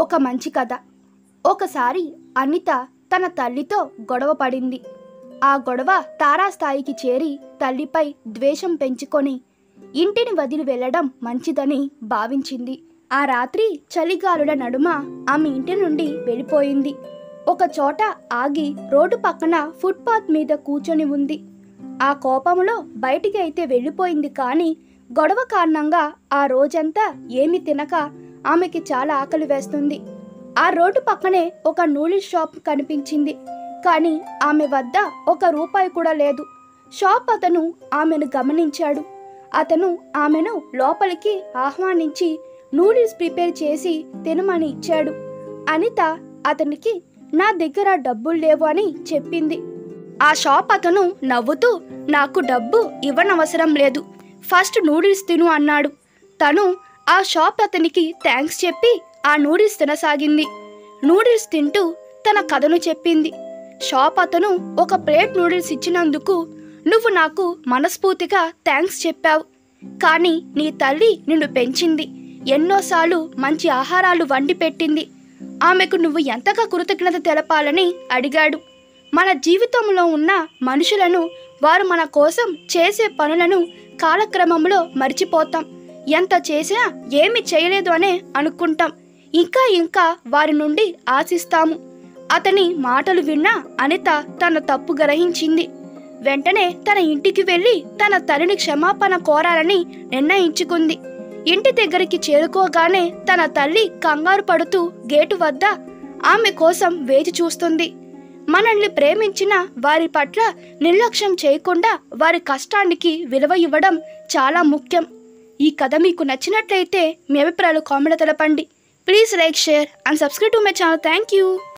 ఒక మంచి కథ. ఒకసారి అనిత తన తల్లితో గొడవ పడింది. ఆ గొడవ తారాస్థాయికి చేరి తల్లిపై ద్వేషం పెంచుకొని ఇంటిని వదిలి వెళ్ళడం మంచిదని భావించింది. ఆ రాత్రి చలిగాలుల నడుమ ఆమె ఇంటి నుండి వెళ్ళిపోయింది. ఒక చోట ఆగి రోడ్డు పక్కన ఫుట్పాత్ మీద కూర్చొని ఉంది. ఆ కోపంలో బయటికి అయితే వెళ్ళిపోయింది, కానీ గొడవ కారణంగా ఆ రోజంతా ఏమి తినక ఆమెకి చాలా ఆకలి వేస్తుంది. ఆ రోడ్డు పక్కనే ఒక నూడిల్స్ షాప్ కనిపించింది, కానీ ఆమె వద్ద ₹1 కూడా లేదు. షాప్ అతను ఆమెను గమనించాడు. అతను ఆమెను లోపలికి ఆహ్వానించి నూడిల్స్ ప్రిపేర్ చేసి తినమని ఇచ్చాడు. అనిత అతనికి నా దగ్గర డబ్బులు లేవు అని చెప్పింది. ఆ షాప్ అతను నవ్వుతూ నాకు డబ్బు ఇవ్వనవసరం లేదు, ఫస్ట్ నూడిల్స్ తిను అన్నాడు. తను ఆ షాప్ అతనికి థ్యాంక్స్ చెప్పి ఆ నూడిల్స్ తినసాగింది. నూడిల్స్ తింటూ తన కథను చెప్పింది. షాప్ అతను ఒక ప్లేట్ నూడిల్స్ ఇచ్చినందుకు నువ్వు నాకు మనస్ఫూర్తిగా థ్యాంక్స్ చెప్పావు, కానీ నీ తల్లి నిన్ను పెంచింది, ఎన్నోసార్లు మంచి ఆహారాలు వండి పెట్టింది, ఆమెకు నువ్వు ఎంతగా కృతజ్ఞత తెలపాలని అడిగాడు. మన జీవితంలో ఉన్న మనుషులను, వారు మన కోసం చేసే పనులను కాలక్రమంలో మర్చిపోతాం. ఎంత చేసినా ఏమి చేయలేదు అనే అనుకుంటాం. ఇంకా వారి నుండి ఆశిస్తాము. అతని మాటలు విన్న అనిత తన తప్పు గ్రహించింది. వెంటనే తన ఇంటికి వెళ్ళి తన తల్లిని క్షమాపణ కోరాలని నిర్ణయించుకుంది. ఇంటి దగ్గరికి చేరుకోగానే తన తల్లి కంగారు పడుతూ గేటు వద్ద ఆమె కోసం వేచి చూస్తుంది. మనల్ని ప్రేమించిన వారి పట్ల నిర్లక్ష్యం చేయకుండా వారి కష్టానికి విలువ ఇవ్వడం చాలా ముఖ్యం. ఈ కథ మీకు నచ్చినట్లయితే మీ అభిప్రాయాలు కామెంట్లో తెలపండి. Please like, share and subscribe to my channel. Thank you.